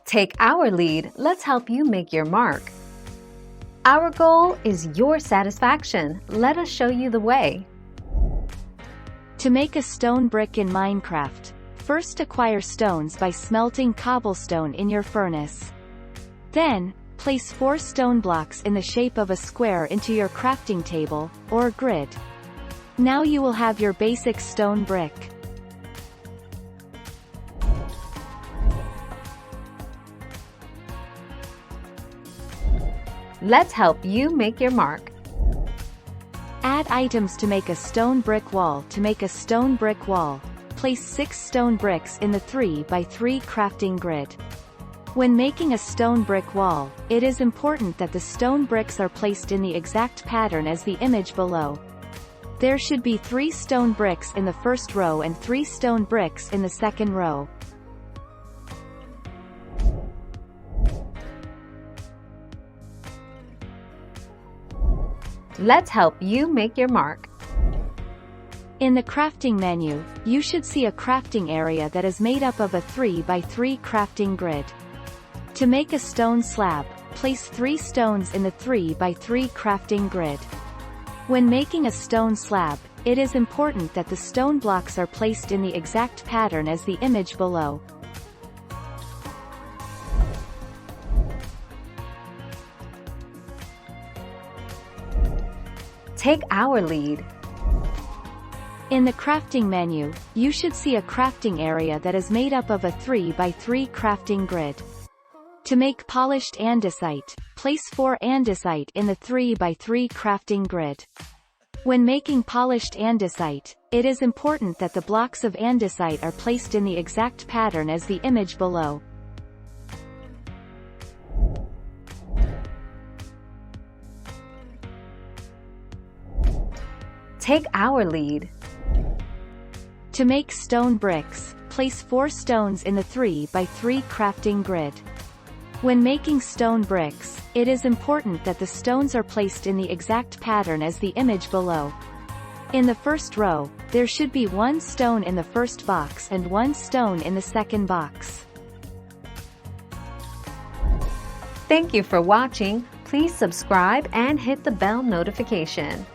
Take our lead, let's help you make your mark. Our goal is your satisfaction. Let us show you the way. To make a stone brick in Minecraft, first acquire stones by smelting cobblestone in your furnace. Then, place 4 stone blocks in the shape of a square into your crafting table, or grid. Now you will have your basic stone brick. Let's help you make your mark. Add items to make a stone brick wall. To make a stone brick wall, place 6 stone bricks in the 3 by 3 crafting grid. When making a stone brick wall, it is important that the stone bricks are placed in the exact pattern as the image below. There should be 3 stone bricks in the first row and 3 stone bricks in the second row. Let's help you make your mark. In the crafting menu, you should see a crafting area that is made up of a 3 by 3 crafting grid. To make a stone slab, place 3 stones in the 3 by 3 crafting grid. When making a stone slab, it is important that the stone blocks are placed in the exact pattern as the image below. Take our lead. In the crafting menu, you should see a crafting area that is made up of a 3 by 3 crafting grid. To make polished andesite, place 4 andesite in the 3 by 3 crafting grid. When making polished andesite, it is important that the blocks of andesite are placed in the exact pattern as the image below. Take our lead. To make stone bricks, place 4 stones in the 3 by 3 crafting grid. When making stone bricks, it is important that the stones are placed in the exact pattern as the image below. In the first row, there should be 1 stone in the first box and 1 stone in the second box. Thank you for watching. Please subscribe and hit the bell notification.